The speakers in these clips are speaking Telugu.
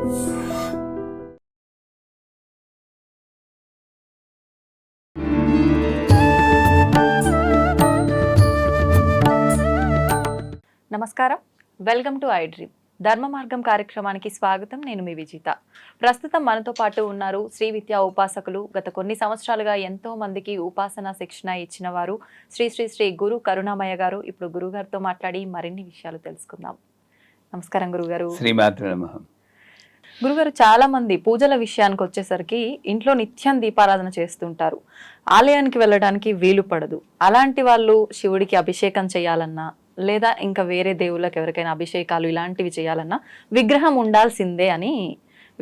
నమస్కారం, వెల్కమ్ టు ఐ డ్రీమ్. ధర్మ మార్గం కార్యక్రమానికి స్వాగతం. నేను మీ విజిత. ప్రస్తుతం మనతో పాటు ఉన్నారు శ్రీ విద్యా ఉపాసకులు. గత కొన్ని సంవత్సరాలుగా ఎంతో మందికి ఉపాసన శిక్షణ ఇచ్చిన వారు శ్రీ శ్రీ శ్రీ గురు కరుణామయ్య గారు. ఇప్పుడు గురుగారితో మాట్లాడి మరిన్ని విషయాలు తెలుసుకుందాం. నమస్కారం గురుగారు. గురుగారు, చాలా మంది పూజల విషయానికి వచ్చేసరికి ఇంట్లో నిత్యం దీపారాధన చేస్తుంటారు, ఆలయానికి వెళ్ళడానికి వీలు పడదు. అలాంటి వాళ్ళు శివుడికి అభిషేకం చేయాలన్నా లేదా ఇంకా వేరే దేవుళ్ళకి ఎవరికైనా అభిషేకాలు ఇలాంటివి చేయాలన్నా విగ్రహం ఉండాల్సిందే అని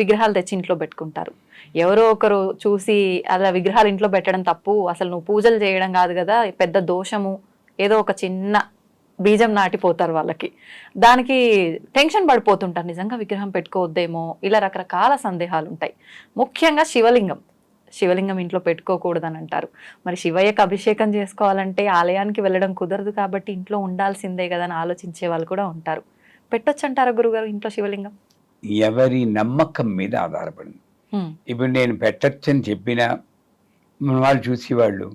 విగ్రహాలు తెచ్చి ఇంట్లో పెట్టుకుంటారు. ఎవరో ఒకరు చూసి అలా విగ్రహాలు ఇంట్లో పెట్టడం తప్పు, అసలు నువ్వు పూజలు చేయడం కాదు కదా, పెద్ద దోషము, ఏదో ఒక చిన్న బీజం నాటిపోతారు వాళ్ళకి. దానికి టెన్షన్ పడిపోతుంటారు, నిజంగా విగ్రహం పెట్టుకోవద్దేమో, ఇలా రకరకాల సందేహాలు ఉంటాయి. ముఖ్యంగా శివలింగం ఇంట్లో పెట్టుకోకూడదని అంటారు. మరి శివయ్యకు అభిషేకం చేసుకోవాలంటే ఆలయానికి వెళ్ళడం కుదరదు కాబట్టి ఇంట్లో ఉండాల్సిందే కదా అని ఆలోచించే వాళ్ళు కూడా ఉంటారు. పెట్టొచ్చు అంటారా గురుగారు ఇంట్లో శివలింగం? ఎవరి నమ్మకం మీద ఆధారపడింది. ఇప్పుడు నేను పెట్టచ్చని చెప్పినా వాళ్ళు చూసేవాళ్ళు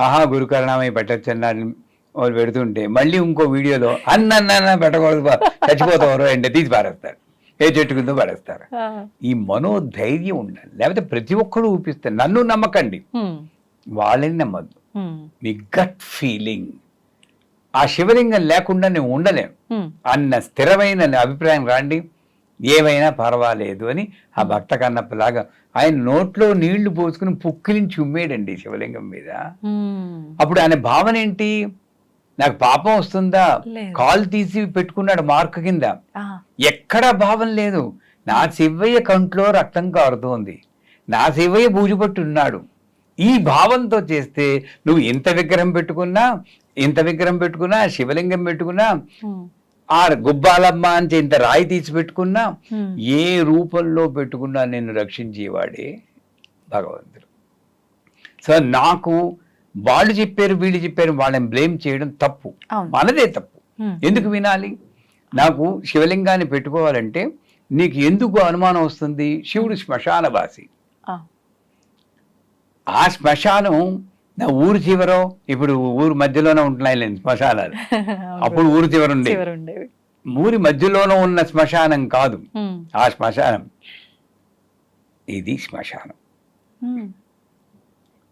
ఆహా గురు కరుణామయ్య పెట్టచ్చు అన్నారు వాళ్ళు పెడుతుంటే మళ్ళీ ఇంకో వీడియోలో అన్న పెట్టకూడదు చచ్చిపోతారు అంటే తీసి పారేస్తారు, ఏ చెట్టు కింద పడేస్తారు. ఈ మనోధైర్యం ఉండాలి. లేకపోతే ప్రతి ఒక్కరు ఊపిస్తారు. నన్ను నమ్మకండి, వాళ్ళని నమ్మద్దు. మీ గట్ ఫీలింగ్, ఆ శివలింగం లేకుండా నేను ఉండలేను అన్న స్థిరమైన అభిప్రాయం రాండి, ఏమైనా పర్వాలేదు అని ఆ భక్త కన్నప్పలాగా ఆయన నోట్లో నీళ్లు పోసుకుని పుక్కిలించి ఉమ్మేడండి శివలింగం మీద. అప్పుడు ఆయన భావన ఏంటి? నాకు పాపం వస్తుందా? కాలు తీసి పెట్టుకున్నాడు మార్క్ కింద. ఎక్కడా భావం లేదు. నా శివయ్య కంట్లో రక్తం కారుతోంది, నా శివయ్య బూజుపట్టున్నాడు. ఈ భావంతో చేస్తే నువ్వు ఎంత విగ్రహం పెట్టుకున్నా శివలింగం పెట్టుకున్నా, ఆ గుబ్బాలమ్మ అని ఇంత రాయి తీసి పెట్టుకున్నా, ఏ రూపంలో పెట్టుకున్నా నిన్ను రక్షించేవాడే భగవంతుడు. సో నాకు వాళ్ళు చెప్పారు వీళ్ళు చెప్పారు వాళ్ళని బ్లేమ్ చేయడం తప్పు, మనదే తప్పు. ఎందుకు వినాలి? నాకు శివలింగాన్ని పెట్టుకోవాలంటే నీకు ఎందుకు అనుమానం వస్తుంది? శివుడు శ్మశానవాసి. ఆ శ్మశానం నా ఊరు చివరో, ఇప్పుడు ఊరు మధ్యలోనే ఉంటున్నాయి శ్మశానాలు, అప్పుడు ఊరు చివర ఉండేవి. ఊరి మధ్యలోనూ ఉన్న శ్మశానం కాదు ఆ శ్మశానం, ఇది శ్మశానం.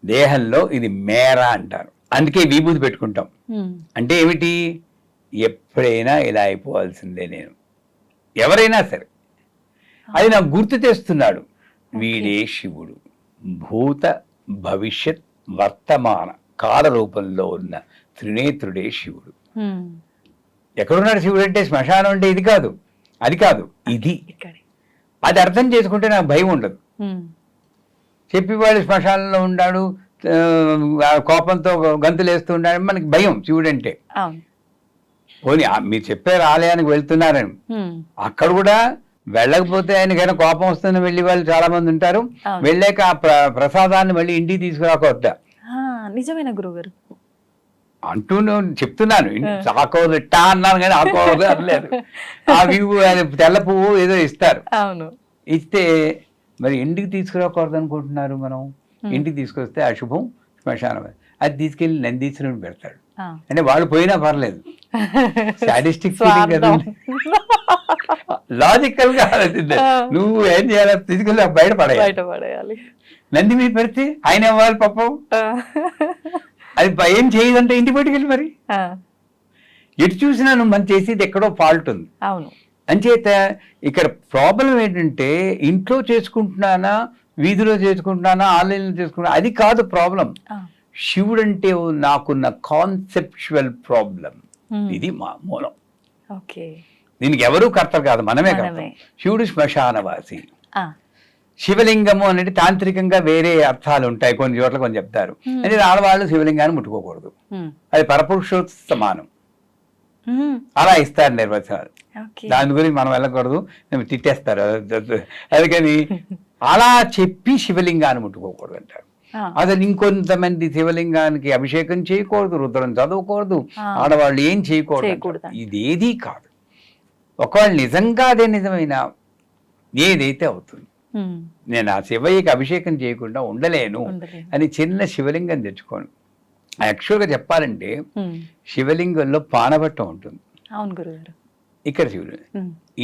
దేహంలో ఇది మేర అంటారు, అందుకే విభూతి పెట్టుకుంటాం. అంటే ఏమిటి? ఎప్పుడైనా ఇలా అయిపోవాల్సిందే నేను, ఎవరైనా సరే. అది నాకు గుర్తు తెస్తున్నాడు, వీడే శివుడు. భూత భవిష్యత్ వర్తమాన కాల రూపంలో ఉన్న త్రినేత్రుడే శివుడు. ఎక్కడున్నాడు శివుడు అంటే? శ్మశానం అంటే ఇది కాదు, అది కాదు, ఇది. అది అర్థం చేసుకుంటే నాకు భయం ఉండదు. చెప్పేవాడు శ్మశానంలో ఉన్నాడు, కోపంతో గంతులు వేస్తూ ఉన్నాడు, మనకి భయం శివుడు అంటే. పోనీ మీరు చెప్పారు ఆలయానికి వెళ్తున్నారని, అక్కడ కూడా వెళ్ళకపోతే ఆయనకైనా కోపం వస్తుందని వెళ్ళి వాళ్ళు చాలా మంది ఉంటారు. వెళ్ళాక ఆ ప్రసాదాన్ని మళ్ళీ ఇంటికి తీసుకురాకొద్దా? నిజమైన గురుగారు అంటూ చెప్తున్నాను. ఆకోదట్టా అన్నాను కానీ ఆకోదు అనలేదు. ఆ తెల్ల పువ్వు ఏదో ఇస్తారు, ఇస్తే మరి ఇంటికి తీసుకురాకూడదు అనుకుంటున్నారు మనం. ఇంటికి తీసుకొస్తే అశుభం, శ్మశానం. అది తీసుకెళ్లి నందీశ్వరుని పెడతాడు. అంటే వాళ్ళు పోయినా పర్లేదు, సాడిస్టిక్ ఫీలింగ్ కదా, లాజికల్ గా నువ్వు ఏం చేయాలి? తీసుకెళ్ళి బయట పడేయాలి. నంది మీద పెడితే ఆయన ఇవ్వాలి పాపం. అది ఏం చేయదంటే ఇంటి బయటకెళ్ళి మరి ఎటు చూసినా నువ్వు మనం చేసేది ఎక్కడో ఫాల్ట్ ఉంది. అంచేత ఇక్కడ ప్రాబ్లం ఏంటంటే ఇంట్లో చేసుకుంటున్నానా, వీధిలో చేసుకుంటున్నానా, ఆన్లైన్లో చేసుకుంటున్నా, అది కాదు ప్రాబ్లం. శివుడు అంటే నాకున్న కాన్సెప్చువల్ ప్రాబ్లం, ఇది మా మూలం. దీనికి ఎవరూ కర్తలు కాదు, మనమే కర్త. శివుడు శ్మశానవాసి. శివలింగము అనేది తాంత్రికంగా వేరే అర్థాలు ఉంటాయి, కొన్ని చోట్ల కొన్ని చెప్తారు. అంటే ఆడవాళ్ళు శివలింగాన్ని ముట్టుకోకూడదు, అది పరపురుషోత్త సమానం, అలా ఇస్తారు నిర్వచనాలు. దాని గురించి మనం వెళ్ళకూడదు, తిట్టేస్తారు. అందుకని అలా చెప్పి శివలింగాన్ని ముట్టుకోకూడదు అంటారు. అసలు ఇంకొంతమంది శివలింగానికి అభిషేకం చేయకూడదు, రుద్రం చదవకూడదు, ఆడవాళ్ళు ఏం చేయకూడదు. ఇదేదీ కాదు. ఒకవేళ నిజంగా అదే నిజమైన ఏదైతే అవుతుంది. నేను ఆ శివయ్యకి అభిషేకం చేయకుండా ఉండలేను అని చిన్న శివలింగం తెచ్చుకోను. యాక్చువల్గా చెప్పాలంటే శివలింగంలో పానబట్టం ఉంటుంది. అవును గురుగారు. ఇక్కడ శివుడు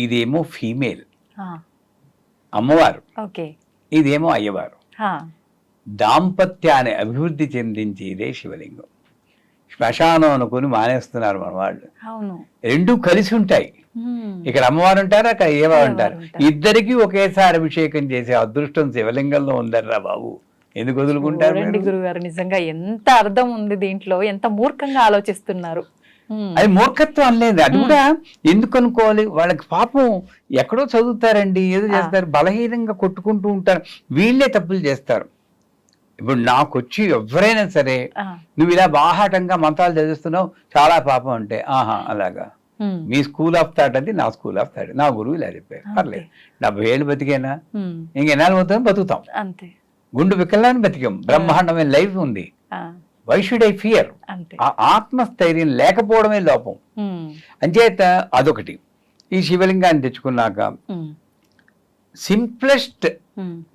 ఇదేమో ఫీమేల్ అమ్మవారు, ఇదేమో అయ్యవారు. దాంపత్యాన్ని అభివృద్ధి చెందించేదే శివలింగం. శ్మశానం అనుకుని మానేస్తున్నారు మన వాళ్ళు. రెండు కలిసి ఉంటాయి. ఇక్కడ అమ్మవారు ఉంటారు, అక్కడ అయ్యవారు ఉంటారు. ఇద్దరికి ఒకేసారి అభిషేకం చేసే అదృష్టం శివలింగంలో ఉందర్రా బాబు. ఎందుకు వదులుకుంటారు గురుగారు? నిజంగా ఎంత అర్థం ఉంది దీంట్లో, ఎంత మూర్ఖంగా ఆలోచిస్తున్నారు. అది మూర్ఖత్వం అనలేదు, అది కూడా ఎందుకు అనుకోవాలి. వాళ్ళకి పాపం ఎక్కడో చదువుతారండి, ఏదో చేస్తారు, బలహీనంగా కొట్టుకుంటూ ఉంటారు, వీళ్ళే తప్పులు చేస్తారు. ఇప్పుడు నాకు వచ్చి ఎవరైనా సరే నువ్వు ఇలా బాహాటంగా మంత్రాలు చదివిస్తున్నావు, చాలా పాపం అంటే ఆహా అలాగా, మీ స్కూల్ ఆఫ్ థాట్ అది, నా స్కూల్ ఆఫ్ థాట్, నా గురువు ఇలా చెప్పారు, పర్లేదు 70 ఏళ్ళు బతికేనా, ఇంకెన్నాళ్ళు పోతాం బతుకుతాం, గుండు వికలాన్ని బతికాం, బ్రహ్మాండమైన లైఫ్ ఉంది. Why should I fear? ఆ ఆత్మస్థైర్యం లేకపోవడమే లోపం. అంచేత అదొకటి. ఈ శివలింగాన్ని తెచ్చుకున్నాక సింప్లెస్ట్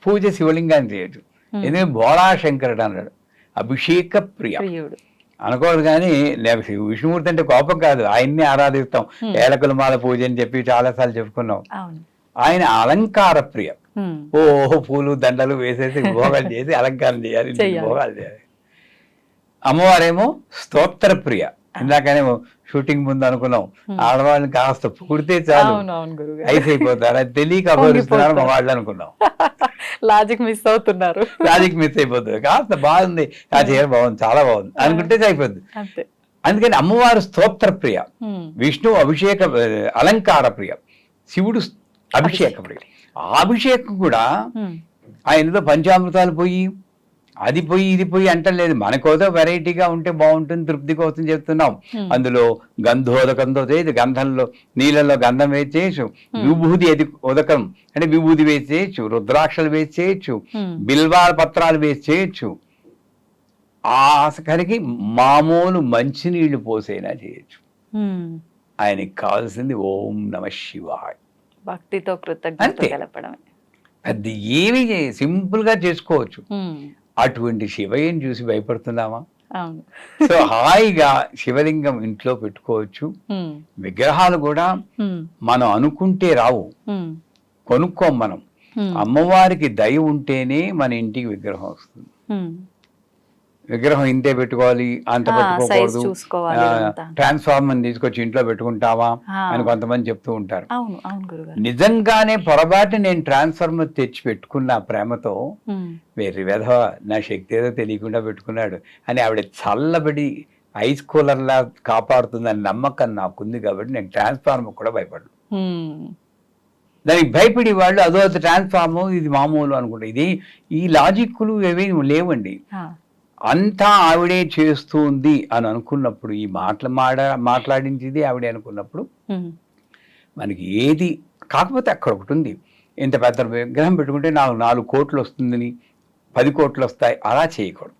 పూజ శివలింగాన్ని చేయొచ్చు. ఎందుకంటే బోళాశంకరుడు అన్నాడు అభిషేక ప్రియ అనుకోడు. కానీ విష్ణుమూర్తి అంటే కోపం కాదు, ఆయన్ని ఆరాధిస్తాం. ఏలకుల మాల పూజ అని చెప్పి చాలాసార్లు చెప్పుకున్నాం. ఆయన అలంకార ప్రియ. ఓహో పూలు దండలు వేసేసి భోగాలు చేసి అలంకారం చేయాలి, భోగాలు చేయాలి. అమ్మవారేమో స్తోత్ర ప్రియ. ఇందాకనేమో షూటింగ్ ముందు అనుకున్నాం, ఆడవాళ్ళని కాస్త పుడితే చాలు ఐస్ అయిపోతారు, అది తెలియక అభివరిస్తున్నారు మా వాళ్ళు అనుకున్నాం. లాజిక్ మిస్ అవుతున్నారు, లాజిక్ మిస్ అయిపోతుంది. కాస్త బాగుంది, ఆ చీర బాగుంది, చాలా బాగుంది అనుకుంటే అయిపోద్ది. అందుకని అమ్మవారు స్తోత్ర ప్రియ, విష్ణువు అభిషేక అలంకార ప్రియ, శివుడు అభిషేక ప్రియ. ఆ అభిషేకం కూడా ఆయనతో పంచామృతాలు పోయి అది పోయి ఇది పోయి అంటలేదు, మనకోదో వెరైటీగా ఉంటే బాగుంటుంది, తృప్తి కోసం చెప్తున్నాం. అందులో గంధోదకంతో చేయొచ్చు, గంధంలో నీళ్ళలో గంధం వేసేయచ్చు, విభూది అది ఉదకం అంటే విభూది వేసేయచ్చు, రుద్రాక్షలు వేసేయచ్చు, బిల్వాల పత్రాలు వేసేయచ్చు. ఆసకరికి మామూలు మంచినీళ్లు పోసైనా చేయొచ్చు. ఆయనకి కావాల్సింది ఓం నమ శివాయ, భక్తితో కృతజ్ఞత తెలపడమే. అది ఏమి సింపుల్ గా చేసుకోవచ్చు. అటువంటి శివయ్యని చూసి భయపడుతున్నామా? సో హాయిగా శివలింగం ఇంట్లో పెట్టుకోవచ్చు. విగ్రహాలు కూడా మనం అనుకుంటే రావు, కొనుక్కోం మనం. అమ్మవారికి దయ ఉంటేనే మన ఇంటికి విగ్రహం వస్తుంది. విగ్రహం ఇంతే పెట్టుకోవాలి, అంత పెట్టుకోకూడదు, ట్రాన్స్ఫార్మర్ తీసుకొచ్చి ఇంట్లో పెట్టుకుంటావా అని కొంతమంది చెప్తూ ఉంటారు. నిజంగానే పొరపాటు నేను ట్రాన్స్ఫార్మర్ తెచ్చి పెట్టుకున్న ప్రేమతో, వేరే విధవ నా శక్తి ఏదో తెలియకుండా పెట్టుకున్నాడు అని ఆవిడ చల్లబడి ఐస్ కూలర్లా కాపాడుతుందని నమ్మకం నాకుంది. కాబట్టి నేను ట్రాన్స్ఫార్మర్ కూడా భయపడను. దానికి భయపడి వాళ్ళు అదో ట్రాన్స్ఫార్మర్ ఇది మామూలు అనుకుంటా. ఇది ఈ లాజిక్లు ఏవి లేవండి. అంతా ఆవిడే చేస్తుంది అని అనుకున్నప్పుడు, ఈ మాట్లాడించేది ఆవిడే అనుకున్నప్పుడు మనకి ఏది కాకపోతే అక్కడ ఒకటి ఉంది. ఇంత పెద్ద విగ్రహం పెట్టుకుంటే నాకు 4 కోట్లు వస్తుందని 10 కోట్లు వస్తాయి అలా చేయకూడదు.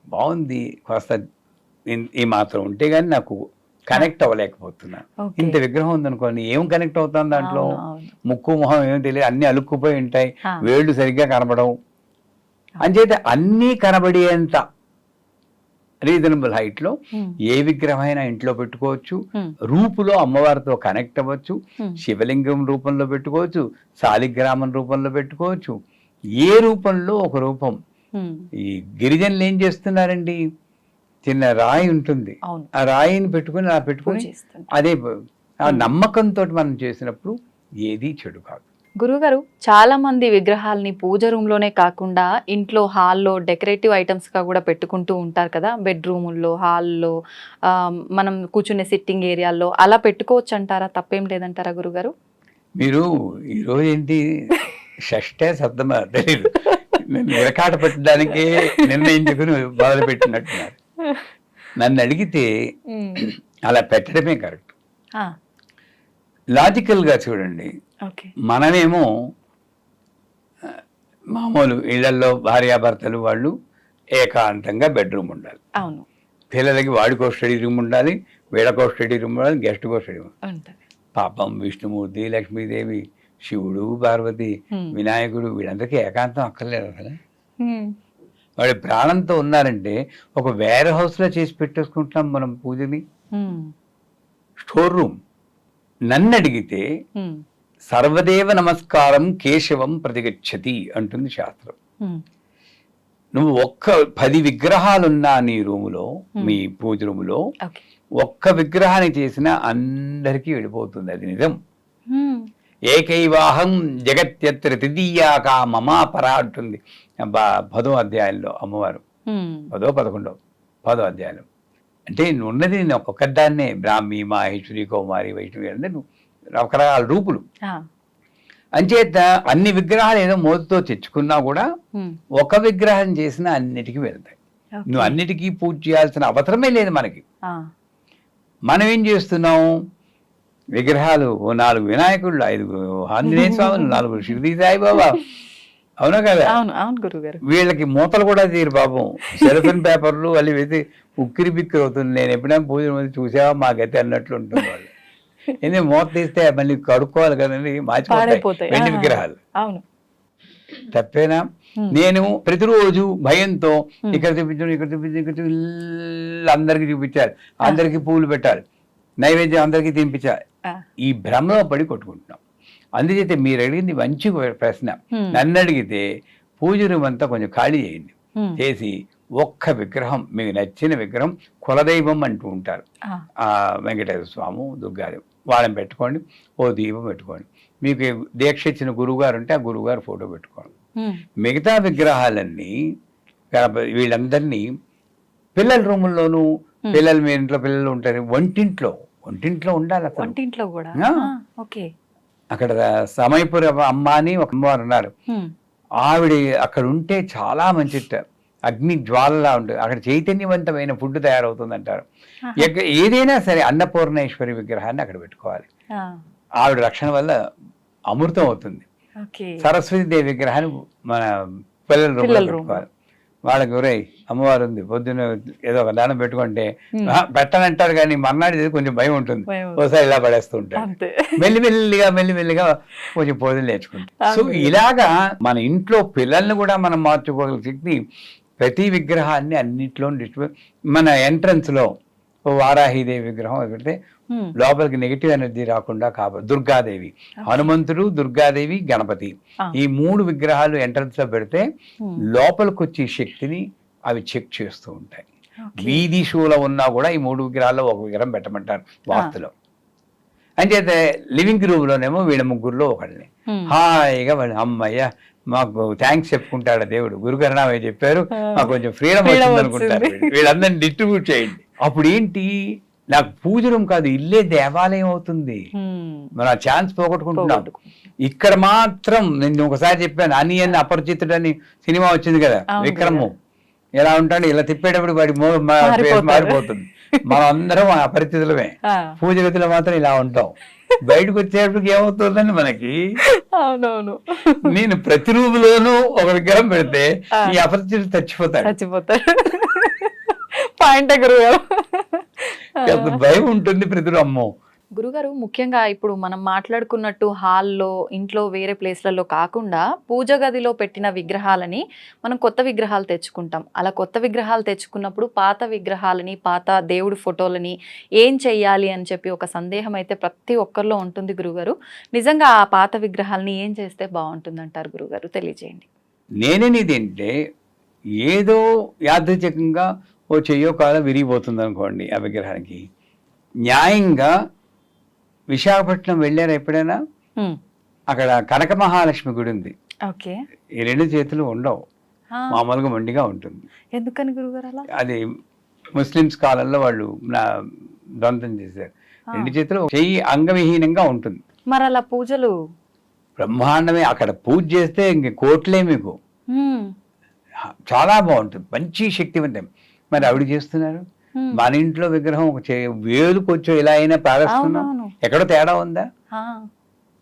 బాగుంది కాస్త ఈ మాత్రం ఉంటే గానీ నాకు కనెక్ట్ అవ్వలేకపోతున్నా. ఇంత విగ్రహం ఉందనుకోండి, ఏం కనెక్ట్ అవుతాను దాంట్లో? ముక్కు మొహం ఏం తెలియదు, అన్ని అలుక్కుపోయి ఉంటాయి, వేళ్ళు సరిగ్గా కనబడవు. అంచేత అన్నీ కనబడేంత రీజనబుల్ హైట్ లో ఏ విగ్రహమైనా ఇంట్లో పెట్టుకోవచ్చు. రూపులో అమ్మవారితో కనెక్ట్ అవ్వచ్చు. శివలింగం రూపంలో పెట్టుకోవచ్చు, శాలిగ్రామం రూపంలో పెట్టుకోవచ్చు, ఏ రూపంలో ఒక రూపం. ఈ గిరిజనులు ఏం చేస్తున్నారండి, చిన్న రాయి ఉంటుంది, ఆ రాయిని పెట్టుకుని అదే ఆ నమ్మకంతో మనం చేసినప్పుడు ఏది చెడు కాదు. గురుగారు, చాలా మంది విగ్రహాలని పూజ రూమ్ లోనే కాకుండా ఇంట్లో హాల్లో డెకరేటివ్ ఐటమ్స్ గా కూడా పెట్టుకుంటూ ఉంటారు కదా, బెడ్రూముల్లో, హాల్లో, మనం కూర్చునే సిట్టింగ్ ఏరియాల్లో అలా పెట్టుకోవచ్చు అంటారా? తప్పేం లేదంటారా గురుగారు? మీరు ఈరోజు ఏంటి షష్టే సప్తమ తెలియదు, విరకాట పెట్టడానికే నిర్ణయించుకుని మొదలు పెట్టినట్టున్నారు. నన్ను అడిగితే అలా పెట్టడమే కరెక్ట్. లాజికల్గా చూడండి, మనమేమో మామూలు ఇళ్లలో భార్యాభర్తలు వాళ్ళు ఏకాంతంగా బెడ్రూమ్ ఉండాలి, పిల్లలకి వాడికో స్టడీ రూమ్ ఉండాలి, వీళ్ళకో స్టడీ రూమ్ ఉండాలి, గెస్ట్కో స్టడీ రూమ్. పాపం విష్ణుమూర్తి, లక్ష్మీదేవి, శివుడు, పార్వతి, వినాయకుడు వీళ్ళందరికీ ఏకాంతం అక్కర్లేదు అసలు. వాళ్ళు ప్రాణంతో ఉన్నారంటే ఒక వేర్ హౌస్లో చేసి పెట్టేసుకుంటున్నాం మనం పూజని. Store room. నన్ను అడిగితే సర్వదేవ నమస్కారం కేశవం ప్రతిగచ్చతి అంటుంది శాస్త్రం. నువ్వు 10 విగ్రహాలున్నా నీ రూములో, మీ పూజ రూములో ఒక్క విగ్రహాన్ని చేసినా అందరికీ వెళ్ళిపోతుంది. అది నిజం. ఏకైవాహం జగత్యత్ర తృతీయాకా మమా పరా అంటుంది 10వ అధ్యాయంలో అమ్మవారు. 10వ 11వ 10వ అధ్యాయం. అంటే ఉన్నది నేను ఒక్కదాన్నే, బ్రాహ్మి, మాహేశ్వరి, కౌమారి, వైష్ణవి అంటే నువ్వు రకరకాల రూపులు. అంచేత అన్ని విగ్రహాలు ఏదో మోదుతో తెచ్చుకున్నా కూడా ఒక విగ్రహం చేసినా అన్నిటికీ వెళ్తాయి. నువ్వు అన్నిటికీ పూజ చేయాల్సిన అవసరమే లేదు మనకి. మనం ఏం చేస్తున్నాం, విగ్రహాలు 4 వినాయకుళ్ళు, 5 ఆంజనేయ స్వాములు, 4 షిరిడి సాయిబాబా. అవునా కదా? వీళ్ళకి మూతలు కూడా తీరు పాపం. సెల్ఫిన్ పేపర్లు వాళ్ళు వేసి ఉక్కిరి బిక్కిరి అవుతుంది. నేను ఎప్పుడైనా పూజ చూసావా మా గతి అన్నట్లు ఉంటుంది వాళ్ళు. ఎందుకంటే మూత తీస్తే మళ్ళీ కడుక్కోవాలి కదండి, మార్చిపోతాయి వెండి విగ్రహాలు. తప్పేనా? నేను ప్రతిరోజు భయంతో ఇక్కడ చూపించు, ఇక్కడ చూపించు, ఇక్కడ అందరికి చూపించాలి, అందరికి పూలు పెట్టాలి, నైవేద్యం అందరికీ తినిపించాలి. ఈ భ్రమలో పడి కొట్టుకుంటున్నాం. అందుచేత మీరు అడిగింది మంచి ప్రశ్న. నన్ను అడిగితే పూజ రూమ్ అంతా కొంచెం ఖాళీ చేయండి, చేసి ఒక్క విగ్రహం, మీకు నచ్చిన విగ్రహం, కులదైవం అంటూ ఉంటారు, వెంకటేశ్వర స్వామి, దుర్గాదేవి, వాళ్ళని పెట్టుకోండి. ఓ దీపం పెట్టుకోండి. మీకు దీక్ష ఇచ్చిన గురువుగారు ఉంటే ఆ గురువుగారు ఫోటో పెట్టుకోండి. మిగతా విగ్రహాలన్నీ వీళ్ళందరినీ పిల్లల రూముల్లోనూ, పిల్లలు మీ ఇంట్లో పిల్లలు ఉంటారు, వంటింట్లో ఉండాలి. వంటింట్లో కూడా అక్కడ సమయపుర అమ్మ అని ఒక అమ్మవారు ఉన్నారు. ఆవిడ అక్కడ ఉంటే చాలా మంచిట, అగ్ని జ్వాలలా ఉంటుంది. అక్కడ చైతన్యవంతమైన ఫుడ్ తయారవుతుంది అంటారు. ఏదైనా సరే అన్నపూర్ణేశ్వరి విగ్రహాన్ని అక్కడ పెట్టుకోవాలి. ఆవిడ రక్షణ వల్ల అమృతం అవుతుంది. సరస్వతి దేవి విగ్రహాన్ని మన పిల్లల రూపంలో పెట్టుకోవాలి. వాళ్ళకి ఎవరై అమ్మవారు ఉంది, పొద్దున్న ఏదో ఒక దానం పెట్టుకుంటే పెట్టనంటారు, కానీ మర్నాడు కొంచెం భయం ఉంటుంది. ఒకసారి ఇలా పడేస్తూ ఉంటారు. మెల్లిమెల్లిగా కొంచెం పూజలు నేర్చుకుంటాం. సో ఇలాగా మన ఇంట్లో పిల్లల్ని కూడా మనం మార్చుకోగల శక్తి ప్రతి విగ్రహాన్ని అన్నింటిలో మన ఎంట్రన్స్ లో వారాహిదేవి విగ్రహం పెడితే లోపలికి నెగిటివ్ ఎనర్జీ రాకుండా దుర్గాదేవి, హనుమంతుడు, దుర్గాదేవి, గణపతి, ఈ 3 విగ్రహాలు ఎంట్రన్స్ లో పెడితే లోపలికి వచ్చే శక్తిని అవి చెక్ చేస్తూ ఉంటాయి. వీధి షోలో ఉన్నా కూడా ఈ 3 విగ్రహాల్లో ఒక విగ్రహం పెట్టమంటారు వాస్తులో. అంచేతే లివింగ్ రూమ్ లోనేమో వీళ్ళ ముగ్గురులో ఒకళ్ళని హాయిగా వాళ్ళు అమ్మయ్య మాకు థ్యాంక్స్ చెప్పుకుంటాడు దేవుడు, గురుకరణామయ్య చెప్పారు, మాకు కొంచెం ఫ్రీడమ్ వచ్చింది అనుకుంటారు. వీళ్ళందరినీ డిస్ట్రిబ్యూట్ చేయండి. అప్పుడు ఏంటి, నాకు పూజ రూమ్ కాదు, ఇల్లే దేవాలయం అవుతుంది. మనం ఆ ఛాన్స్ పోగొట్టుకుంటున్నాం. ఇక్కడ మాత్రం నేను ఒకసారి చెప్పాను, అనియన్ అపరిచితుడు అని సినిమా వచ్చింది కదా, విక్రము ఎలా ఉంటాడు, ఇలా తిప్పేటప్పుడు వాడి మారిపోతుంది. మనం అందరం అపరిచితులమే, పూజ గదిలో మాత్రం ఇలా ఉంటాం. బయటకు వచ్చేటప్పటికి ఏమవుతుందని మనకి. అవునవును, నేను ప్రతి రూపులోనూ ఒక విగ్రహం పెడితే ఈ అపరిచితుడు చచ్చిపోతాడు. భయం ఉంటుంది ప్రతి అమ్మో. గురుగారు, ముఖ్యంగా ఇప్పుడు మనం మాట్లాడుకున్నట్టు హాల్లో, ఇంట్లో, వేరే ప్లేస్లలో కాకుండా పూజ గదిలో పెట్టిన విగ్రహాలని మనం కొత్త విగ్రహాలు తెచ్చుకుంటాం. అలా కొత్త విగ్రహాలు తెచ్చుకున్నప్పుడు పాత విగ్రహాలని, పాత దేవుడి ఫోటోలని ఏం చెయ్యాలి అని చెప్పి ఒక సందేహం అయితే ప్రతి ఒక్కరిలో ఉంటుంది గురుగారు. నిజంగా ఆ పాత విగ్రహాలని ఏం చేస్తే బాగుంటుంది అంటారు గురుగారు, తెలియజేయండి. నేనేంటే ఏదో యాదృచ్ఛికంగా ఓ చెయ్యో కాలం విరిగిపోతుంది అనుకోండి, ఆ విగ్రహానికి న్యాయంగా విశాఖపట్నం వెళ్ళారా ఎప్పుడైనా? అక్కడ కనక మహాలక్ష్మి గుడి ఉంది. ఈ 2 చేతులు ఉండవు, మామూలుగా మొండిగా ఉంటుంది. ఎందుకని గురుగారు అలా? అది ముస్లిమ్స్ కాలంలో వాళ్ళు దొంతం చేశారు. 2 చేతులు, చెయ్యి అంగవిహీనంగా ఉంటుంది. మరి అలా పూజలు బ్రహ్మాండమే. అక్కడ పూజ చేస్తే ఇంక కోట్లే మీకు. చాలా బాగుంటుంది, మంచి శక్తివంతం. మరి ఆవిడ చేస్తున్నారు. మన ఇంట్లో విగ్రహం ఒక వేలుకొచ్చో ఇలా అయినా ప్రారంభిస్తున్నాం. ఎక్కడో తేడా ఉందా?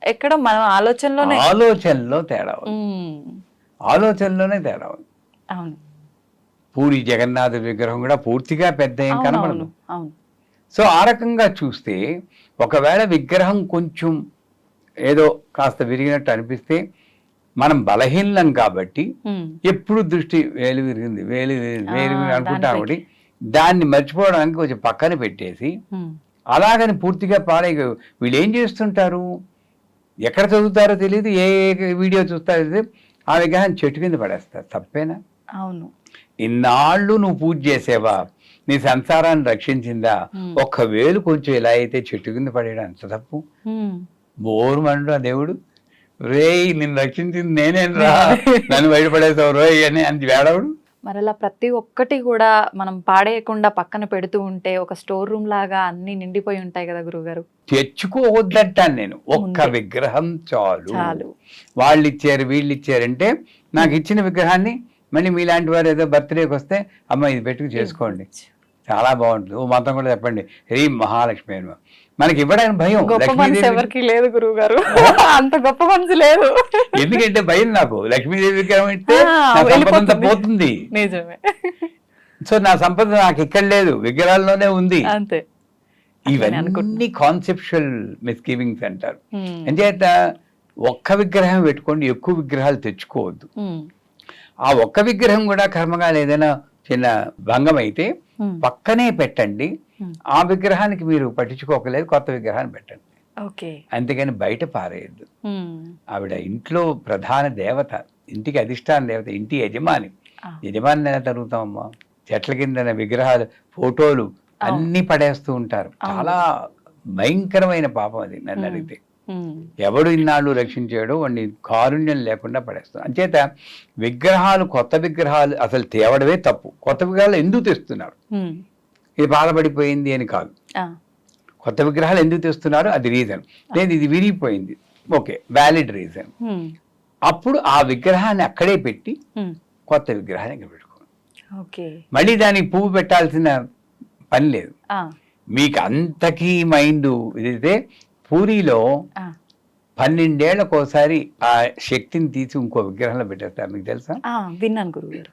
ఎక్కడ మన ఆలోచనలో తేడా ఉంది. ఆలోచనలోనే తేడా ఉంది. పూరి జగన్నాథ విగ్రహం కూడా పూర్తిగా పెద్ద ఏం కనబడదు. సో ఆ రకంగా చూస్తే ఒకవేళ విగ్రహం కొంచెం ఏదో కాస్త విరిగినట్టు అనిపిస్తే మనం బలహీనం కాబట్టి ఎప్పుడు దృష్టి వేలు విరిగింది వేలు అనుకుంటాం ఒకటి, దాన్ని మర్చిపోవడానికి కొంచెం పక్కన పెట్టేసి అలాగని పూర్తిగా పాడైగా వీళ్ళు ఏం చేస్తుంటారు, ఎక్కడ చదువుతారో తెలియదు, ఏ వీడియో చూస్తారో తెలియదు, ఆ విగ్రహాన్ని చెట్టు కింద పడేస్తారు. తప్పేనా? అవును. ఇన్నాళ్ళు నువ్వు పూజ చేసేవా, నీ సంసారాన్ని రక్షించిందా, ఒక్క వేలు కొంచెం ఇలా అయితే చెట్టు కింద పడేయడం అంత తప్పు. బోరు మండు ఆ దేవుడు, రేయ్ నిన్ను రక్షించింది నేనేం రా, నన్ను బయటపడేసావు రోయ్ అని అంత వేడవుడు. మరి అలా ప్రతి ఒక్కటి కూడా మనం పాడేయకుండా పక్కన పెడుతూ ఉంటే ఒక స్టోర్ రూమ్ లాగా అన్ని నిండిపోయి ఉంటాయి కదా గురువుగారు. తెచ్చుకోవద్దంటాను నేను, ఒక్క విగ్రహం చాలు. వాళ్ళు ఇచ్చారు వీళ్ళు ఇచ్చారంటే నాకు ఇచ్చిన విగ్రహాన్ని మళ్ళీ మీలాంటి వారు ఏదో బర్త్డేకి వస్తే అమ్మ ఇది పెట్టుకు చేసుకోండి, చాలా బాగుంటుంది. ఓ మంత్రం కూడా చెప్పండి, హరి మహాలక్ష్మి అని. మనకి ఇవ్వడానికి భయం. గొప్ప మనసు ఎవరికి లేదు గురువు గారు, అంత గొప్ప మనసు లేదు. ఎందుకంటే భయం నాకు, లక్ష్మీదేవి విగ్రహం ఇస్తే సంపద అంతా పోతుంది. నిజమే. సో నా సంపద నాకు ఇక్కడ లేదు, విగ్రహాల్లోనే ఉంది. అంతే. ఇవన్నీ కాన్సెప్చువల్ మిస్గివింగ్స్ అంటారు. అంచేత ఒక్క విగ్రహం పెట్టుకోండి, ఎక్కువ విగ్రహాలు తెచ్చుకోవద్దు. ఆ ఒక్క విగ్రహం కూడా కర్మగాలు ఏదైనా చిన్న భంగం అయితే పక్కనే పెట్టండి. ఆ విగ్రహానికి మీరు పట్టించుకోకలేదు, కొత్త విగ్రహాన్ని పెట్టండి. అంతేగాని బయట పారేయద్దు. ఆవిడ ఇంట్లో ప్రధాన దేవత, ఇంటికి అధిష్టాన దేవత, ఇంటి యజమాని. యజమాని ఎలా తరుగుతామమ్మా? చెట్ల కింద విగ్రహాలు, ఫోటోలు అన్ని పడేస్తూ ఉంటారు. చాలా భయంకరమైన పాపం అది నన్ను అడిగితే. ఎవడు ఇన్నాళ్ళు రక్షించాడో వాడిని కారుణ్యం లేకుండా పడేస్తాడు. అంచేత విగ్రహాలు, కొత్త విగ్రహాలు అసలు తేవడమే తప్పు. కొత్త విగ్రహాలు ఎందుకు తెస్తున్నారు? ఇది బాధపడిపోయింది అని కాదు. కొత్త విగ్రహాలు ఎందుకు తెస్తున్నారు అది రీజన్. లేదు ఇది విరిగిపోయింది, ఓకే, వ్యాలిడ్ రీజన్. అప్పుడు ఆ విగ్రహాన్ని అక్కడే పెట్టి కొత్త విగ్రహాన్ని ఇక్కడ పెట్టుకోండి. మళ్ళీ దానికి పువ్వు పెట్టాల్సిన పని లేదు. మీకు అంతకీ మైండ్ ఇదైతే పూరిలో 12 ఏళ్లకోసారి ఆ శక్తిని తీసి ఇంకో విగ్రహంలో పెట్టేస్తారు. మీకు తెలుసా? విన్నాను గురువు గారు.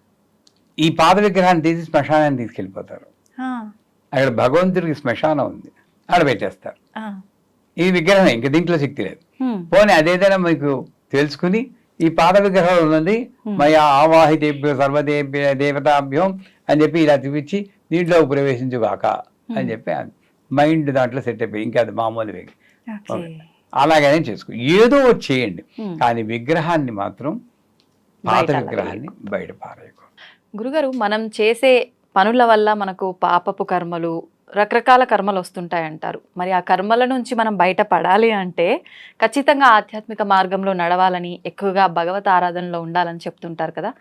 ఈ పాత విగ్రహాన్ని తీసి శ్మశానాన్ని తీసుకెళ్ళిపోతారు. అక్కడ భగవంతుడికి శ్మశానం ఉంది, అక్కడ పెట్టేస్తారు. ఈ విగ్రహం ఇంకా దీంట్లో శక్తి లేదు. పోనీ అదేదైనా మీకు తెలుసుకుని ఈ పాత విగ్రహం ఉన్నది మయా ఆవాహితేభ్యో సర్వదేభ్య దేవతాభ్యం అని చెప్పి ఇలా చూపించి దీంట్లో ప్రవేశించుగాక అని చెప్పి మైండ్ దాంట్లో సెట్ అయిపోయి ఇంకా అది మామూలు వేగి అలాగనే చేసుకో, ఏదో చేయండి. కానీ విగ్రహాన్ని మాత్రం, పాత విగ్రహాన్ని బయట పారేయకూడదు. గురుగారు, మనం చేసే పనుల వల్ల మనకు పాపపు కర్మలు, రకరకాల కర్మలు వస్తుంటాయి అంటారు. మరి ఆ కర్మల నుంచి మనం బయటపడాలి అంటే ఖచ్చితంగా ఆధ్యాత్మిక మార్గంలో నడవాలని, ఎక్కువగా భగవత్ ఆరాధనలో ఉండాలని చెప్తుంటారు కదా.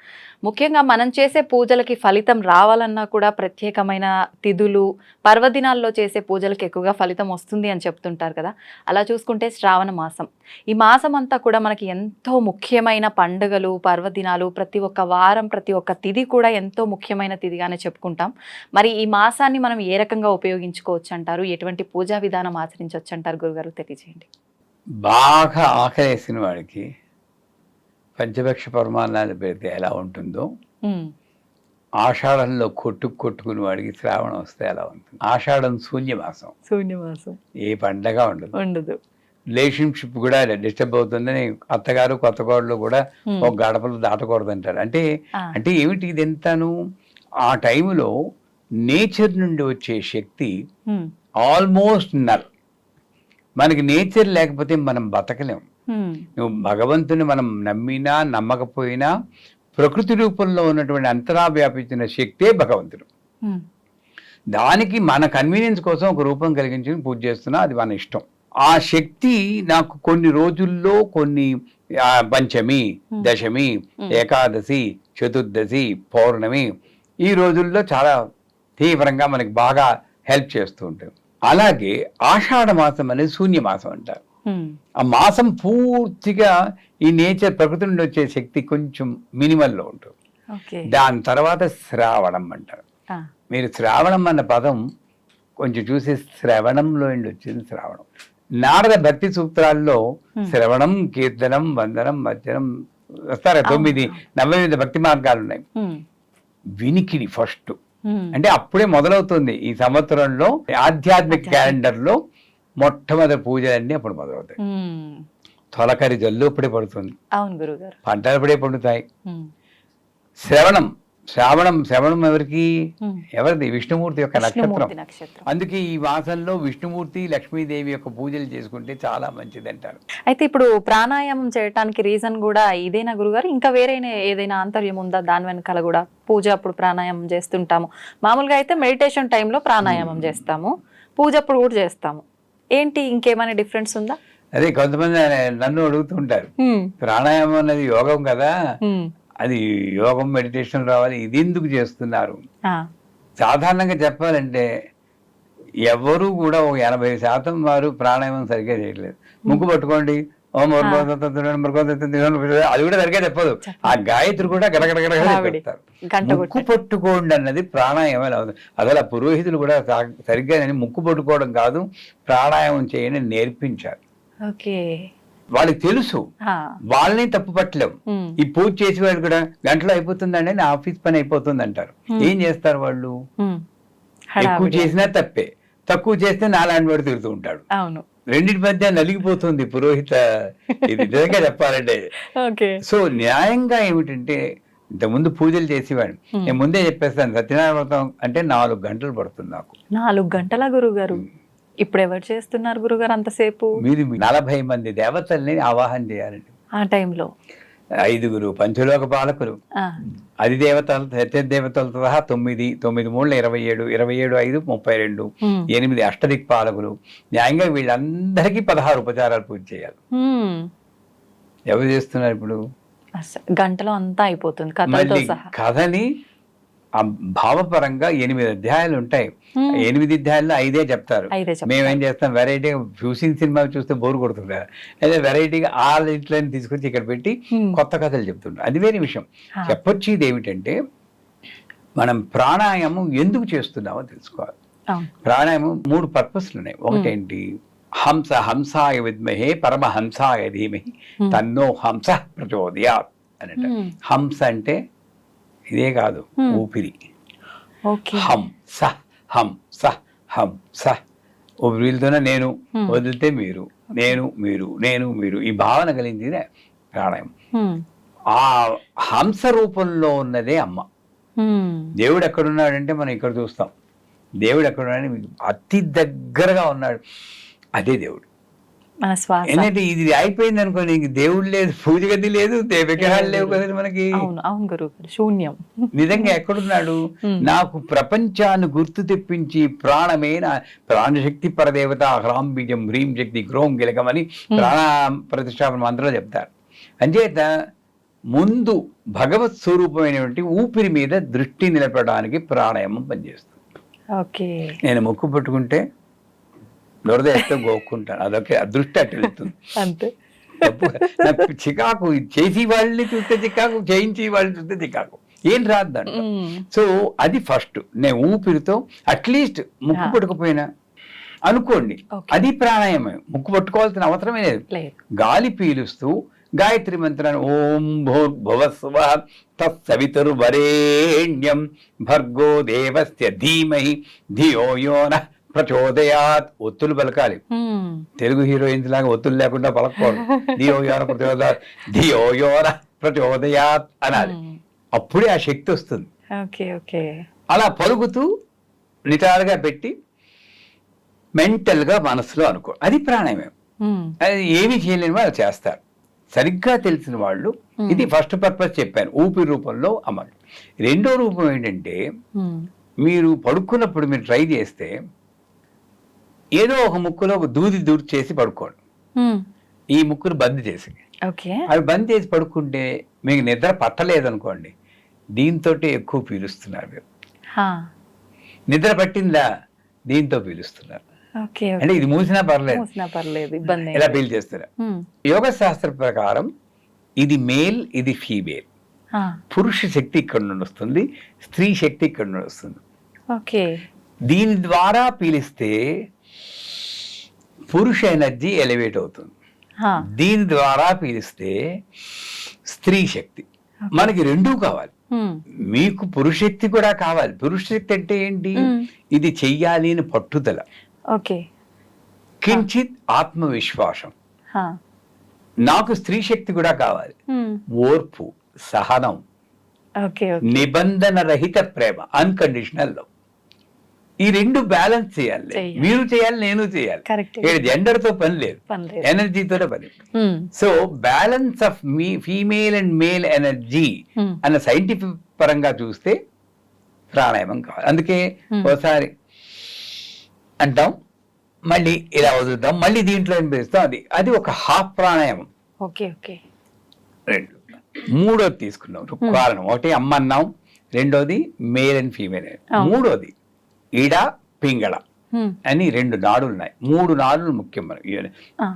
ముఖ్యంగా మనం చేసే పూజలకి ఫలితం రావాలన్నా కూడా ప్రత్యేకమైన తిథులు, పర్వదినాల్లో చేసే పూజలకి ఎక్కువగా ఫలితం వస్తుంది అని చెప్తుంటారు కదా. అలా చూసుకుంటే శ్రావణ మాసం, ఈ మాసం అంతా కూడా మనకి ఎంతో ముఖ్యమైన పండుగలు, పర్వదినాలు, ప్రతి ఒక్క వారం, ప్రతి ఒక్క తిథి కూడా ఎంతో ముఖ్యమైన తిథిగానే చెప్పుకుంటాం. మరి ఈ మాసాన్ని మనం ఏ రకంగా ఉపయోగించుకోవచ్చు అంటారు? ఎటువంటి పూజా విధానం ఆచరించవచ్చు అంటారు గురుగారు? తెలియజేయండి. బాగా ఆకలేసిన వాడికి పంచభక్ష పరమాన్నాలు పెడితే ఎలా ఉంటుందో, ఆషాఢంలో కొట్టుకుని వాడికి శ్రావణం వస్తే ఎలా ఉంటుంది. ఆషాఢం శూన్యమాసం, ఏ పండగ ఉండదు. రిలేషన్షిప్ కూడా డిస్టర్బ్ అవుతుందని అత్తగారు కొత్త కోడలు కూడా ఒక గడపలు దాటకూడదు అంటారు. అంటే ఏమిటి ఇది? ఎంతను ఆ టైంలో నేచర్ నుండి వచ్చే శక్తి ఆల్మోస్ట్ నల్. మనకి నేచర్ లేకపోతే మనం బతకలేం. నువ్వు భగవంతుని మనం నమ్మినా నమ్మకపోయినా ప్రకృతి రూపంలో ఉన్నటువంటి అంతరా వ్యాపించిన శక్తే భగవంతుడు. దానికి మన కన్వీనియన్స్ కోసం ఒక రూపం కలిగించి పూజ చేస్తున్నా, అది మన ఇష్టం. ఆ శక్తి నాకు కొన్ని రోజుల్లో, కొన్ని పంచమి, దశమి, ఏకాదశి, చతుర్దశి, పౌర్ణమి, ఈ రోజుల్లో చాలా తీవ్రంగా మనకి బాగా హెల్ప్ చేస్తూ ఉంటుంది. అలాగే ఆషాఢ మాసం అనేది శూన్యమాసం అంటారు. ఆ మాసం పూర్తిగా ఈ నేచర్, ప్రకృతి నుండి వచ్చే శక్తి కొంచెం మినిమల్లో ఉంటుంది. దాని తర్వాత శ్రావణం అంటారు. మీరు శ్రావణం అన్న పదం కొంచెం చూసి శ్రవణంలో వచ్చింది శ్రావణం. నారద భక్తి సూత్రాల్లో శ్రవణం, కీర్తనం, వందనం, మధ్యనం వస్తారు 9 నవవిధ భక్తి మార్గాలు ఉన్నాయి. వినికిడి ఫస్ట్, అంటే అప్పుడే మొదలవుతుంది ఈ సంవత్సరంలో ఆధ్యాత్మిక క్యాలెండర్ లో మొట్టమొదటి పూజలన్నీ అప్పుడు మొదలవుతాయి. తొలకరి జల్లు అప్పుడే పడుతుంది, అవును గురుగారు. పంటలు అప్పుడే పండుతాయి. ఉమ్, శ్రవణం ఎవరికి? ఉమ్. ఎవరిది? విష్ణుమూర్తి యొక్క నక్షత్రం. విష్ణుమూర్తి నక్షత్రం. అందుకే ఈ మాసంలో విష్ణుమూర్తి లక్ష్మీదేవి యొక్క పూజలు చేసుకుంటే చాలా మంచిది అంటారు. అయితే ఇప్పుడు ప్రాణాయామం చేయడానికి రీజన్ కూడా ఇదేనా గురుగారు? ఇంకా వేరే ఏదైనా ఆంతర్యం ఉందా దాని వెనకాల కూడా? పూజ అప్పుడు ప్రాణాయామం చేస్తుంటాము, మామూలుగా అయితే మెడిటేషన్ టైంలో ప్రాణాయామం చేస్తాము, పూజ అప్పుడు కూడా చేస్తాము. ఏంటి ఇంకేమైనా డిఫరెన్స్ ఉందా? అదే కొంతమంది నన్ను అడుగుతుంటారు, ఉమ్, ప్రాణాయామం అనేది యోగం కదా, ఉమ్, అది యోగం మెడిటేషన్ రావాలి, ఇది ఎందుకు చేస్తున్నారు? ఆ, సాధారణంగా చెప్పాలంటే ఎవరు కూడా ఒక 80% వారు ప్రాణాయామం సరిగ్గా చేయట్లేదు. ముక్కు పట్టుకోండి, ఓం అది కూడా సరిగ్గా చెప్పదు. ఆ గాయత్రి కూడా గడగడగడ చెప్తారు. ముక్కు పట్టుకోండి అన్నది ప్రాణాయామం అవుతుంది. అసలు ఆ పురోహితులు కూడా సరిగ్గా ముక్కు పట్టుకోవడం కాదు, ప్రాణాయామం చేయని నేర్పించారు. ఓకే, వాళ్ళకి తెలుసు, వాళ్ళని తప్పు పట్టలేం. ఈ పూజ చేసి వాళ్ళు కూడా గంటలో అయిపోతుందండి, నా ఆఫీస్ పని అయిపోతుంది అంటారు. ఏం చేస్తారు వాళ్ళు? ఎక్కువ చేసినా తప్పే, తక్కువ చేస్తే నాలాంటి వాడు తిరుగుతూ ఉంటాడు. అవును, రెండింటి మధ్య నలిగిపోతుంది పురోహిత. ఇది నిజంగా చెప్పాలంటే. సో న్యాయంగా ఏమిటంటే, ఇంతకుముందు పూజలు చేసేవాడు, నేను ముందే చెప్పేస్తాను, సత్యనారాయణ వ్రతం అంటే 4 గంటలు పడుతుంది నాకు. 4 గంటల గురుగారు? ఇప్పుడు ఎవరు చేస్తున్నారు గురుగారు అంతసేపు? మీరు 40 మంది దేవతల్ని ఆవాహన చేయాలండి ఆ టైంలో. 5 పంచలోక పాలకులు, అధిదేవతలు, సత్యదేవతలతో సహా 9, 9 మూడు 27, 27 5 32, 8 అష్టదిక్పాలకులు. న్యాయంగా వీళ్ళందరికీ 16 ఉపచారాలు పూజ చేయాలి. ఎవరు చేస్తున్నారు ఇప్పుడు? గంటలో అంతా అయిపోతుంది కథలతో సహా. కథని భావపరంగా 8 అధ్యాయాలు ఉంటాయి. 8 అధ్యాయాల్లో 5 చెప్తారు. మేమేం చేస్తాం, వెరైటీగా చూసిన సినిమా చూస్తే బోరు కొడుతుంది కదా, అదే వెరైటీగా ఆ ఇంట్లో తీసుకొచ్చి ఇక్కడ పెట్టి కొత్త కథలు చెప్తుంటాం. అది వేరే విషయం. చెప్పొచ్చేది ఏమిటంటే, మనం ప్రాణాయామం ఎందుకు చేస్తున్నామో తెలుసుకోవాలి. ప్రాణాయామం 3 పర్పస్లు ఉన్నాయి. ఒకటేంటి, హంసాయ విద్మహే పరమహంసాయ ధీమహి తన్నో హంస ప్రచోదయాత్ అని అంట. హంస అంటే ఇదే కాదు, ఊపిరి. హం స హం స హం స. ఊపిరితోనే నేను, వదిలితే మీరు, నేను మీరు, నేను మీరు, ఈ భావన కలిగింది ప్రాణాయామం. ఆ హంస రూపంలో ఉన్నదే అమ్మ. దేవుడు ఎక్కడున్నాడంటే మనం ఇక్కడ చూస్తాం, దేవుడు ఎక్కడున్నాడని మీకు అతి దగ్గరగా ఉన్నాడు, అదే దేవుడు. ఎందుకంటే ఇది అయిపోయింది అనుకో, నీకు దేవుడు లేదు, పూజ గది లేదు, విగ్రహాలు లేవు కదా మనకి. శూన్యం. నిజంగా ఎక్కడున్నాడు? నాకు ప్రపంచాన్ని గుర్తు తెప్పించి ప్రాణమే ప్రాణశక్తి పరదేవత, హ్రాం బీజం హ్రీం శక్తి గ్రోం గిలకం అని ప్రాణ ప్రతిష్టాపన మంత్రాలు చెప్తారు. అంచేత ముందు భగవత్ స్వరూపమైనటువంటి ఊపిరి మీద దృష్టి నిలపడానికి ప్రాణాయామం పనిచేస్తుంది. నేను ముక్కు పట్టుకుంటే దొరదేస్తే గోక్కుంటాను, అదొకే దృష్టి అట్టు వెళ్తుంది అంతే. నాకు చికాకు, చేసి వాళ్ళని చూస్తే చికాకు, చేయించి వాళ్ళని చూస్తే చికాకు, ఏం రాద్దంట. సో అది ఫస్ట్. నేను ఊపిరితో అట్లీస్ట్ ముక్కు పట్టుకుపోయినా అనుకోండి, అది ప్రాణాయామం. ముక్కు పట్టుకోవాల్సిన అవసరమే లేదు. గాలి పీలుస్తూ గాయత్రి మంత్రాన్ని ఓం భూర్భువస్వః తత్సవితుర్వరేణ్యం భర్గో దేవస్య ధీమహి ధియో యో నః ప్రచోదయాత్. ఒత్తులు పలకాలి. తెలుగు హీరోయిన్స్ లాగా ఒత్తులు లేకుండా పలకూడదు. ధియో యో నః ప్రచోదయాత్ అనాలి. అప్పుడే ఆ శక్తి వస్తుంది. అలా పలుకుతూ నిటారుగా పెట్టి మెంటల్ గా మనసులో అనుకో, అది ప్రాణాయామం. అది ఏమి చేయలేని వాళ్ళు చేస్తారు. సరిగ్గా తెలిసిన వాళ్ళు, ఇది ఫస్ట్ పర్పస్ చెప్పాను, ఊపిరి రూపంలో అమలు. రెండో రూపం ఏంటంటే, మీరు పడుకున్నప్పుడు మీరు ట్రై చేస్తే ఏదో ఒక ముక్కులో ఒక దూది చేసి పడుకోండి. ఈ ముక్కును బంద్ చేసి, అవి బంద్ చేసి పడుకుంటే మీకు నిద్ర పట్టలేదనుకోండి, దీంతో ఎక్కువ పీలుస్తున్నారు మీరు. నిద్ర పట్టిందా, దీంతో పీలుస్తున్నారు. అంటే ఇది మూసినా పర్లేదు, ఇలా పీల్ చేస్తారు. యోగ శాస్త్ర ప్రకారం ఇది మేల్, ఇది ఫీమేల్. పురుష శక్తి ఇక్కడ నుండి వస్తుంది, స్త్రీ శక్తి ఇక్కడ నుండి వస్తుంది. దీని ద్వారా పీలిస్తే పురుష ఎనర్జీ ఎలివేట్ అవుతుంది. దీని ద్వారా పీలిస్తే స్త్రీ శక్తి. మనకి రెండూ కావాలి. మీకు పురుషశక్తి కూడా కావాలి. పురుషశక్తి అంటే ఏంటి? ఇది చెయ్యాలి అని పట్టుదల, కించిత్ ఆత్మవిశ్వాసం. నాకు స్త్రీ శక్తి కూడా కావాలి, ఓర్పు, సహనం, ఓకే నిబంధన రహిత ప్రేమ, అన్కండిషనల్ లవ్. ఈ రెండు బ్యాలెన్స్ చేయాలి. మీరు చేయాలి, నేను చేయాలి. ఇక్కడ జెండర్ తో పని లేదు, ఎనర్జీతో పని. So balance of female and male energy అన్న సైంటిఫిక్ పరంగా చూస్తే ప్రాణాయామం కావాలి. అందుకే ఒకసారి అంటాం, మళ్ళీ ఇలా వదులుతాం, మళ్ళీ దీంట్లో అనిపిస్తాం. అది ఒక హాఫ్ ప్రాణాయామం. రెండు మూడోది తీసుకున్నాం కారణం. ఒకటి అమ్మ అన్నాం, రెండోది మేల్ అండ్ ఫీమేల్, మూడోది ఈడ పింగళ అని రెండు నాడులు ఉన్నాయి. 3 నాడులు ముఖ్యం. మన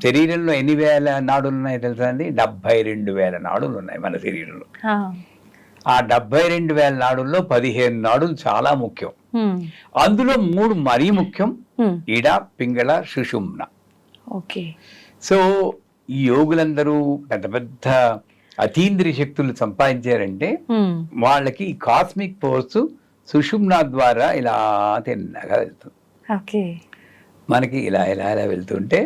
శరీరంలో ఎన్ని వేల నాడులు ఉన్నాయి తెలుసా అండి? 72,000 నాడులు ఉన్నాయి మన శరీరంలో. ఆ 72,000 నాడుల్లో 15 నాడులు చాలా ముఖ్యం. అందులో 3 మరీ ముఖ్యం, ఈడ, పింగళ, సుషుమ్న. సో ఈ యోగులందరూ పెద్ద పెద్ద అతీంద్రియ శక్తులు సంపాదించారంటే వాళ్ళకి ఈ కాస్మిక్ ఫోర్స్ సుషుమ్న ద్వారా ఇలా తిన్నగా వెళ్తుంది. మనకి ఇలా ఇలా ఇలా వెళ్తుంటే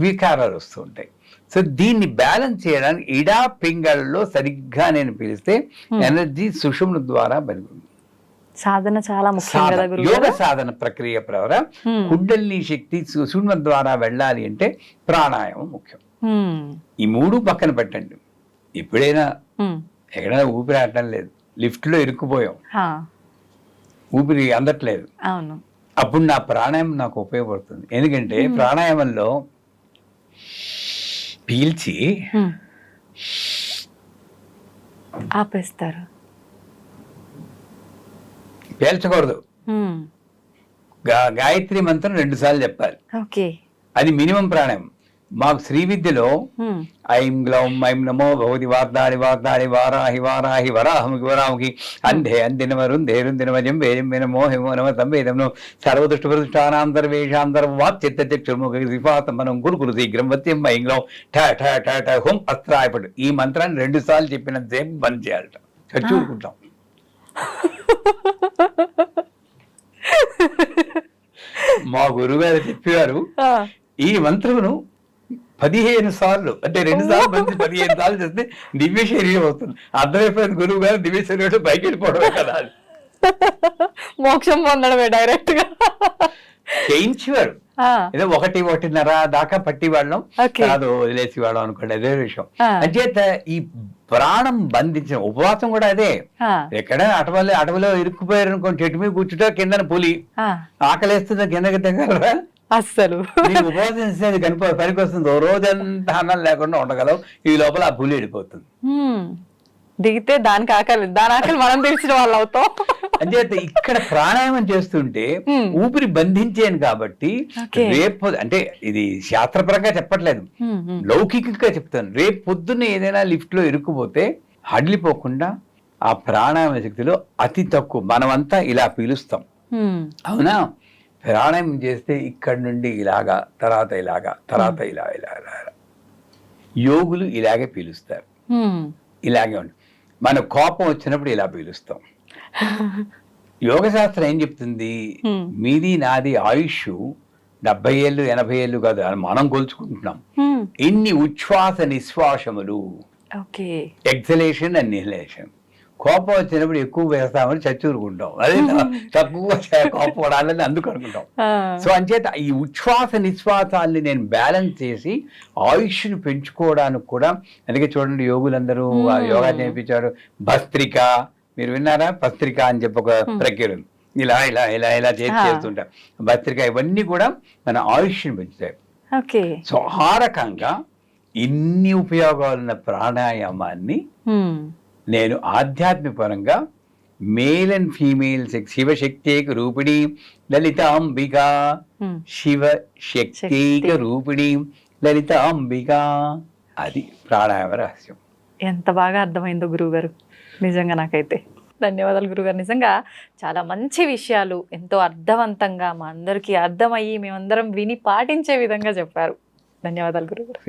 వికారాలు వస్తూ ఉంటాయి. సో దీన్ని బ్యాలెన్స్ చేయడానికి ఇడా పింగళలో సరిగ్గా నేను పిలిస్తే ఎనర్జీ సుషుమ్న ద్వారా బయలుతుంది. సాధన చాలా ముఖ్యం. యోగ సాధన ప్రక్రియ ద్వారా కుండలిని శక్తి సుషుమ్న ద్వారా వెళ్ళాలి అంటే ప్రాణాయామం ముఖ్యం. ఈ 3 పక్కన పెట్టండి. ఎప్పుడైనా ఎక్కడైనా ఊపిరి ఆడటం లేదు, లిఫ్ట్ లో ఇరుక్కుపోయాం, ఊపిరి అందట్లేదు, అప్పుడు నా ప్రాణాయామం నాకు ఉపయోగపడుతుంది. ఎందుకంటే ప్రాణాయామంలో పీల్చి ఆపేస్తారు, పేల్చకూడదు. గాయత్రి మంత్రం 2 సార్లు చెప్పాలి. అది మినిమం ప్రాణాయామం. మాకు శ్రీ విద్యలో ఐం గ్లౌం ఐం నమో భగవతి వార్తాళి వార్తాళి వారాహి వారాహి వరాహముఖి వరాముఖి అంధే అందినమరుంధేరుందినమజం వేజం వినమో హిమో నమ సంవేదం సర్వదృష్ట ప్రతిష్టానాం సర్వేషాంతర్వాక్ చిత్తచక్షుర్ముఖిపాతం గురుకురు శీఘ్రం వత్యం ఐం గ్లౌం ఠ ఠ ఠ ఠ హోం అస్త్రాయపడు. ఈ మంత్రాన్ని 2 సార్లు చెప్పినంతసేపు బంద్ చేయాలట. చూడుకుంటాం. మా గురుగారు చెప్పారు, ఈ మంత్రమును 15 సార్లు, అంటే 2 సార్లు మంచి 15 సార్లు చేస్తే దివ్య శరీరం వస్తుంది. అర్థమైపోయింది గురువు గారు, దివ్య శరీరం బయట వెళ్ళిపోవడమే కదా, మోక్షం పొందడమే డైరెక్ట్ గా చేయించేవారు. ఏదో 1-1:30 దాకా పట్టి వాళ్ళం, కాదు వదిలేసి వాళ్ళం అనుకోండి, అదే విషయం. అంచేత ఈ ప్రాణం బంధించిన ఉపవాసం కూడా అదే. ఎక్కడైనా అటవలో ఇరుక్కుపోయారు అనుకోండి, చెట్టు మీద కూర్చుంటే కిందన పులి ఆకలేస్తుందో కిందకి దగ్గర అస్సలు ఉపవాసం పనికి వస్తుంది. ఓ రోజంతా అన్నం లేకుండా ఉండగలవు, ఈ లోపల ఆ పులి వెళ్ళిపోతుంది. దిగితే దాని ఆకలి మనం తెలిసిన వాళ్ళు అవుతాం. అంచేత ఇక్కడ ప్రాణాయామం చేస్తుంటే ఊపిరి బంధించాను కాబట్టి రేపు, అంటే ఇది శాస్త్రపరంగా చెప్పట్లేదు, లౌకికంగా చెప్తాను. రేపు పొద్దున్న ఏదైనా లిఫ్ట్ లో ఇరుక్కుపోతే హడిలిపోకుండా ఆ ప్రాణాయామ శక్తిలో అతి తక్కువ మనమంతా ఇలా పీలుస్తాం, అవునా? ప్రాణాయామం చేస్తే ఇక్కడ నుండి ఇలాగా, తర్వాత ఇలాగా, తర్వాత ఇలా ఇలా ఇలా. యోగులు ఇలాగే పీలుస్తారు, ఇలాగే ఉంటుంది. మన కోపం వచ్చినప్పుడు ఇలా పీలుస్తాం. యోగ శాస్త్రం ఏం చెప్తుంది? మీది నాది ఆయుష్ 70 ఏళ్ళు 80 ఏళ్ళు కాదు, మనం కొలుచుకుంటున్నాం. ఇన్ని ఉచ్ఛ్వాస నిశ్వాసములు, ఎక్సలేషన్ అండ్ ఇన్హలేషన్. కోపం వచ్చినప్పుడు ఎక్కువ వేస్తామని చచ్చూరుకుంటాం, అదే తక్కువ కోపం పడాలని అందుకు అనుకుంటాం. సో అంచేత ఈ ఉచ్ఛ్వాస నిశ్వాసాలని నేను బ్యాలెన్స్ చేసి ఆయుష్ని పెంచుకోవడానికి కూడా, అందుకే చూడండి యోగులందరూ యోగా నేర్పించారు. భస్త్రిక, మీరు విన్నారా? భస్త్రిక అని చెప్పి ఒక ప్రక్రియ, ఇలా ఇలా ఇలా ఇలా చేస్తుంటాం. భస్త్రిక, ఇవన్నీ కూడా మన ఆయుష్ని పెంచుతాయి. సో ఆ రకంగా ఇన్ని ఉపయోగాలున్న ప్రాణాయామాన్ని నేను ఆధ్యాత్మిక పరంగా మేల్ అండ్ ఫీమేల్ శివశక్తిక రూపిణి లలితాంబిక, శివశక్తిక రూపిణి లలితాంబిక, అది ప్రాణాయామ రహస్యం. ఎంత బాగా అర్థమైందో గురువుగారు, నిజంగా నాకైతే. ధన్యవాదాలు గురుగారు. నిజంగా చాలా మంచి విషయాలు ఎంతో అర్థవంతంగా మా అందరికీ అర్థమయ్యి మేమందరం విని పాటించే విధంగా చెప్పారు. ధన్యవాదాలు గురుగారు.